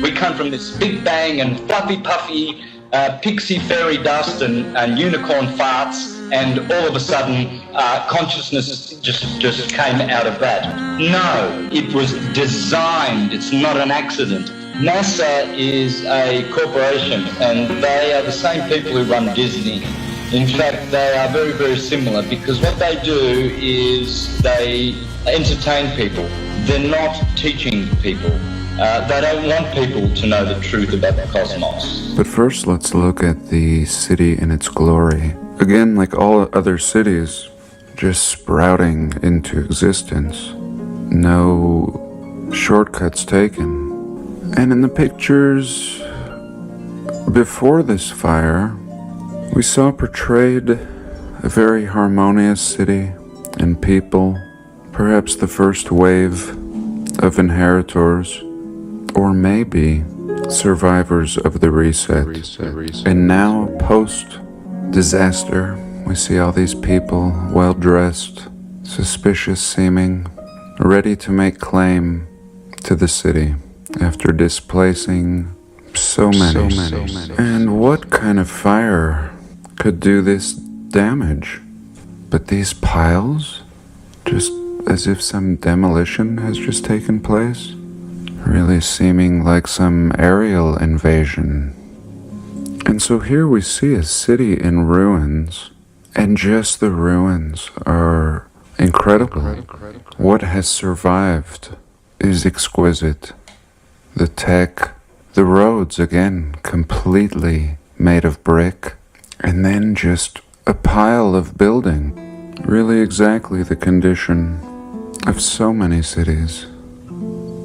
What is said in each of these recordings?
We come from this big bang and fluffy puffy pixie fairy dust and unicorn farts, and all of a sudden consciousness just came out of that. No, it was designed. It's not an accident. NASA is a corporation, and they are the same people who run Disney. In fact, they are very, very similar, because what they do is they entertain people. They're not teaching people. They don't want people to know the truth about the cosmos. But first, let's look at the city in its glory. Again, like all other cities, just sprouting into existence. No shortcuts taken. And in the pictures before this fire, we saw portrayed a very harmonious city and people, perhaps the first wave of inheritors, or maybe survivors of the reset. And now, post-disaster, we see all these people, well-dressed, suspicious seeming, ready to make claim to the city after displacing so many. And what kind of fire could do this damage? But these piles, just as if some demolition has just taken place, really seeming like some aerial invasion. And so here we see a city in ruins, and just the ruins are incredible. What has survived is exquisite. The tech, the roads, again, completely made of brick, and then just a pile of building. Really exactly the condition of so many cities.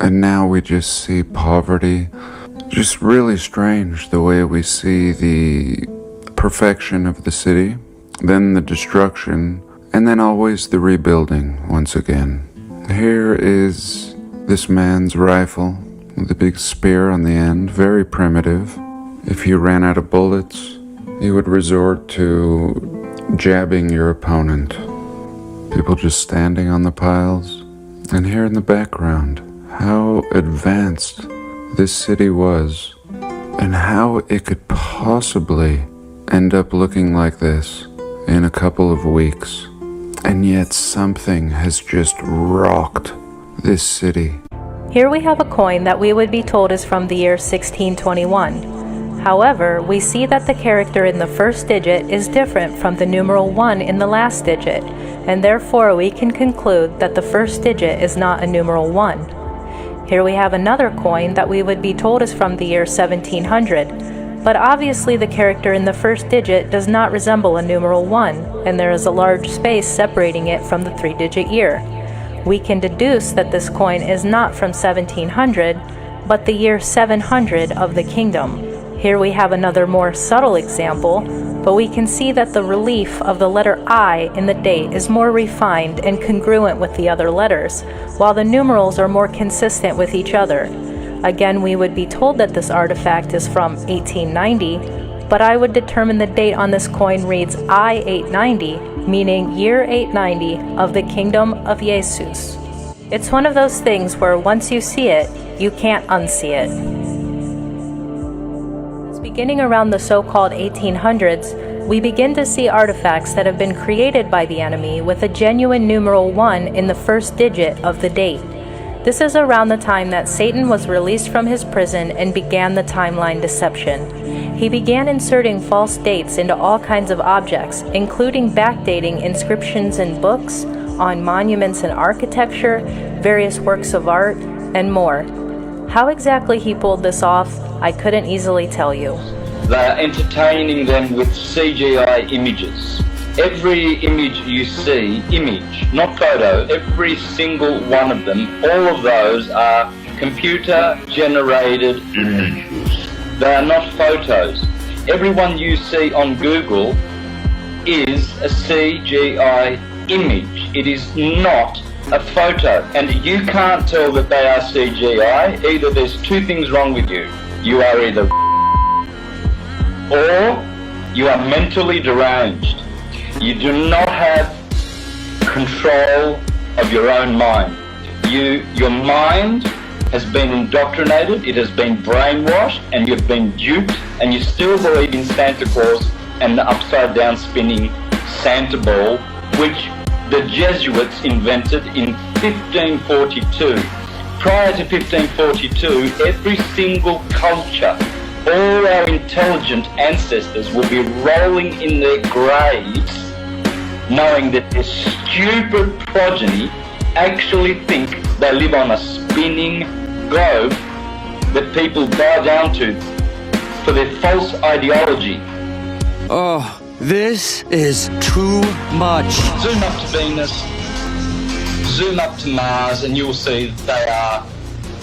And now we just see poverty. Just really strange the way we see the perfection of the city, then the destruction, and then always the rebuilding once again. Here is this man's rifle with a big spear on the end, very primitive. If you ran out of bullets, you would resort to jabbing your opponent. People just standing on the piles. And here in the background, how advanced this city was, and how it could possibly end up looking like this in a couple of weeks. And yet something has just rocked this city. Here we have a coin that we would be told is from the year 1621. However, we see that the character in the first digit is different from the numeral 1 in the last digit, and therefore we can conclude that the first digit is not a numeral 1. Here we have another coin that we would be told is from the year 1700, but obviously the character in the first digit does not resemble a numeral 1, and there is a large space separating it from the 3-digit year. We can deduce that this coin is not from 1700, but the year 700 of the kingdom. Here we have another more subtle example, but we can see that the relief of the letter I in the date is more refined and congruent with the other letters, while the numerals are more consistent with each other. Again, we would be told that this artifact is from 1890, but I would determine the date on this coin reads I-890, meaning year 890 of the kingdom of Jesus. It's one of those things where once you see it, you can't unsee it. Beginning around the so-called 1800s, we begin to see artifacts that have been created by the enemy with a genuine numeral 1 in the first digit of the date. This is around the time that Satan was released from his prison and began the timeline deception. He began inserting false dates into all kinds of objects, including backdating inscriptions in books, on monuments and architecture, various works of art, and more. How exactly he pulled this off, I couldn't easily tell you. They're entertaining them with CGI images. Every image you see, image, not photo, every single one of them, all of those are computer-generated images. They are not photos. Everyone you see on Google is a CGI image. It is not a photo. And you can't tell that they are CGI. Either there's two things wrong with you. You are either or you are mentally deranged. You do not have control of your own mind. Your mind has been indoctrinated, it has been brainwashed, and you've been duped, and you still believe in Santa Claus and the upside-down spinning Santa ball, which the Jesuits invented in 1542. Prior to 1542, every single culture, all our intelligent ancestors will be rolling in their graves knowing that their stupid progeny actually think they live on a spinning globe that people bow down to for their false ideology. Oh, this is too much. Zoom up to Venus, zoom up to Mars, and you'll see they are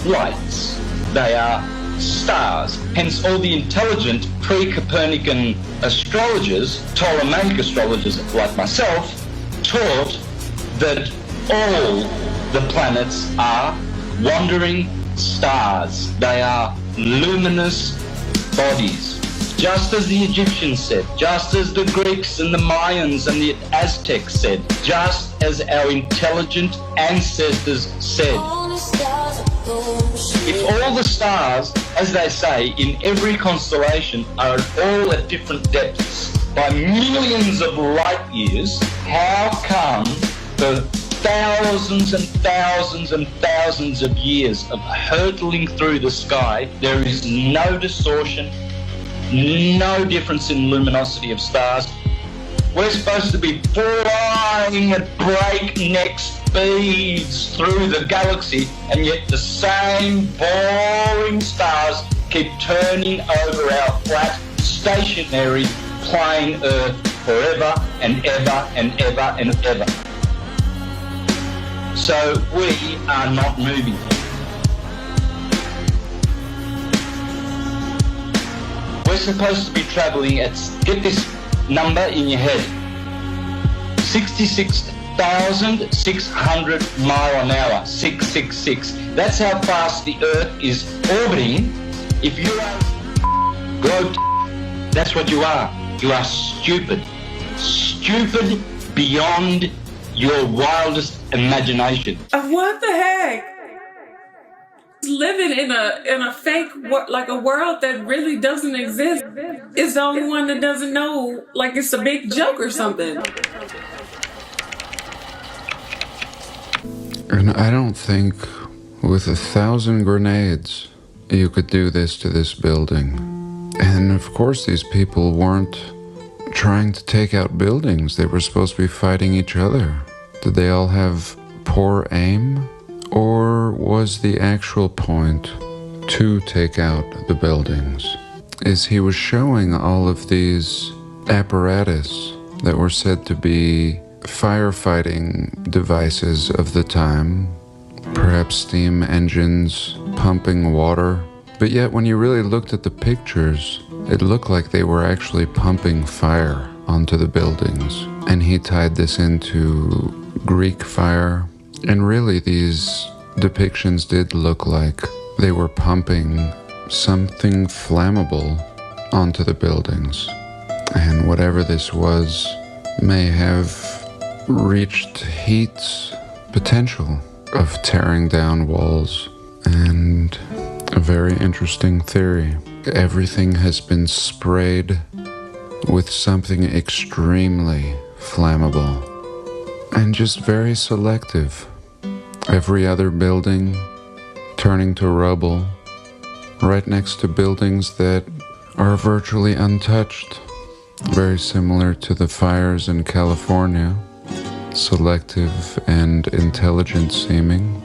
lights. They are stars. Hence all the intelligent pre-Copernican astrologers, Ptolemaic astrologers like myself, taught that all the planets are wandering stars. They are luminous bodies. Just as the Egyptians said, just as the Greeks and the Mayans and the Aztecs said, just as our intelligent ancestors said. If all the stars, as they say, in every constellation are all at different depths by millions of light years, how come the thousands and thousands and thousands of years of hurtling through the sky, there is no distortion, no difference in luminosity of stars? We're supposed to be flying at breakneck speeds through the galaxy, and yet the same boring stars keep turning over our flat, stationary, plain Earth forever and ever and ever and ever. So we are not moving. We're supposed to be traveling at, get this number in your head, 66,600 mile an hour, 666. That's how fast the Earth is orbiting. If you are globe, that's what you are. You are stupid. Stupid beyond your wildest imagination. What the heck? Living in a fake like a world that really doesn't exist is the only one that doesn't know, like it's a big joke or something. And I don't think with 1,000 grenades you could do this to this building. And of course these people weren't trying to take out buildings. They were supposed to be fighting each other. Did they all have poor aim? Or was the actual point to take out the buildings? Is he was showing all of these apparatus that were said to be firefighting devices of the time, perhaps steam engines pumping water, but yet when you really looked at the pictures, it looked like they were actually pumping fire onto the buildings. And he tied this into Greek fire. And really, these depictions did look like they were pumping something flammable onto the buildings. And whatever this was may have reached heat's potential of tearing down walls. And a very interesting theory. Everything has been sprayed with something extremely flammable. And just very selective. Every other building turning to rubble, right next to buildings that are virtually untouched. Very similar to the fires in California, selective and intelligent seeming.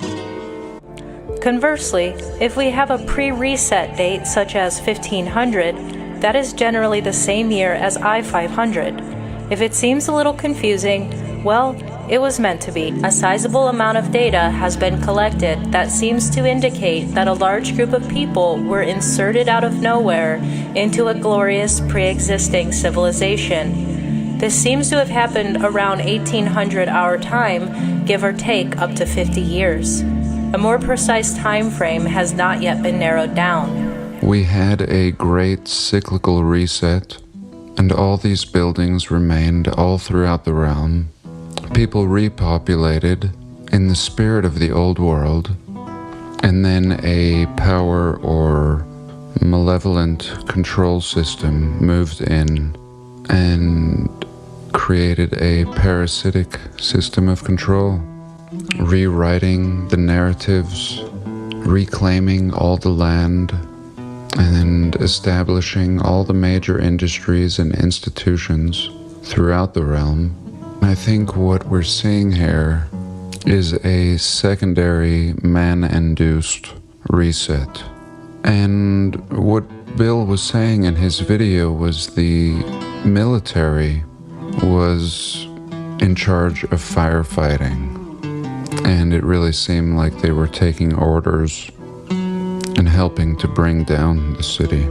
Conversely, if we have a pre-reset date such as 1500, that is generally the same year as I-500. If it seems a little confusing, well, it was meant to be. A sizable amount of data has been collected that seems to indicate that a large group of people were inserted out of nowhere into a glorious pre-existing civilization. This seems to have happened around 1800 our time, give or take up to 50 years. A more precise time frame has not yet been narrowed down. We had a great cyclical reset, and all these buildings remained all throughout the realm. People repopulated in the spirit of the old world, And then a power or malevolent control system moved in and created a parasitic system of control, rewriting the narratives, reclaiming all the land, and establishing all the major industries and institutions throughout the realm. I think what we're seeing here is a secondary man-induced reset. And what Bill was saying in his video was the military was in charge of firefighting. And it really seemed like they were taking orders and helping to bring down the city.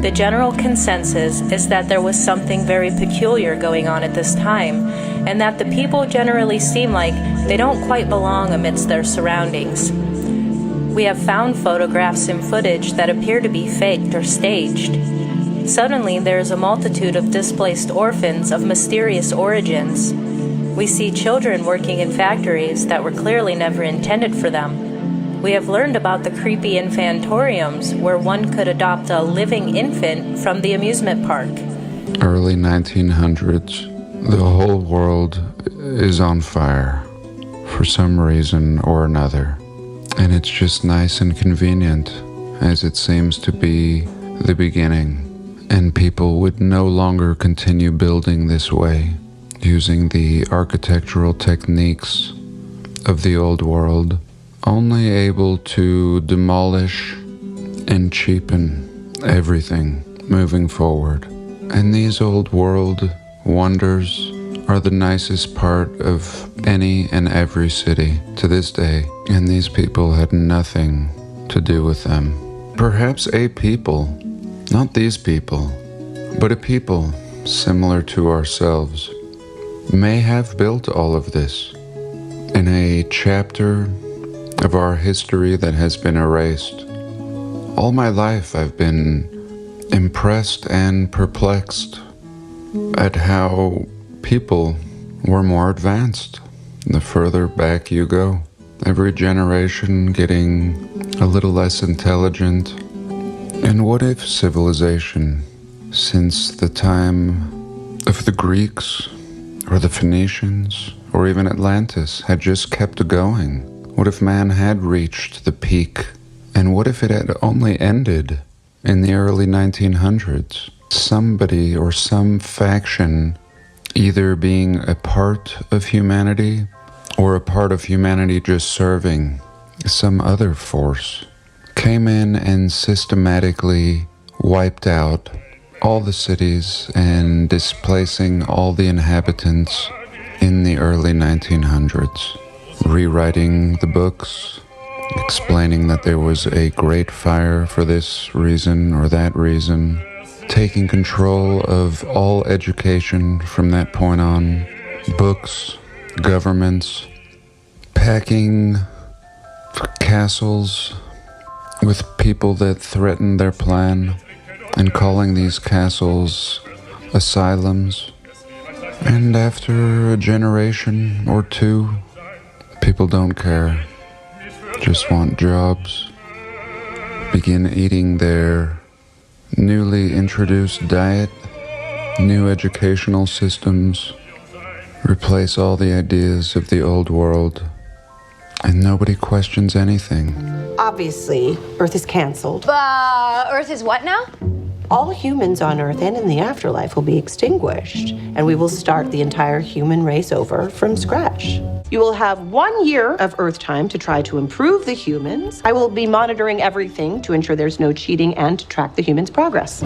The general consensus is that there was something very peculiar going on at this time, and that the people generally seem like they don't quite belong amidst their surroundings. We have found photographs and footage that appear to be faked or staged. Suddenly, there is a multitude of displaced orphans of mysterious origins. We see children working in factories that were clearly never intended for them. We have learned about the creepy infantoriums where one could adopt a living infant from the amusement park. Early 1900s, the whole world is on fire for some reason or another. And it's just nice and convenient, as it seems to be the beginning. And people would no longer continue building this way, using the architectural techniques of the old world, only able to demolish and cheapen everything moving forward. And these old world wonders are the nicest part of any and every city to this day, and these people had nothing to do with them. Perhaps a people, not these people, but a people similar to ourselves, may have built all of this in a chapter of our history that has been erased. All my life I've been impressed and perplexed at how people were more advanced the further back you go. Every generation getting a little less intelligent. And what if civilization, since the time of the Greeks or the Phoenicians or even Atlantis, had just kept going? What if man had reached the peak? And what if it had only ended in the early 1900s? Somebody or some faction either being a part of humanity or a part of humanity just serving some other force came in and systematically wiped out all the cities and displacing all the inhabitants in the early 1900s. Rewriting the books, explaining that there was a great fire for this reason or that reason, taking control of all education from that point on, books, governments, packing castles with people that threatened their plan, and calling these castles asylums. And after a generation or two, people don't care, just want jobs, begin eating their newly introduced diet, new educational systems, replace all the ideas of the old world, and nobody questions anything. Obviously, Earth is canceled. Earth is what now? All humans on Earth and in the afterlife will be extinguished, and we will start the entire human race over from scratch. You will have 1 year of Earth time to try to improve the humans. I will be monitoring everything to ensure there's no cheating and to track the humans' progress.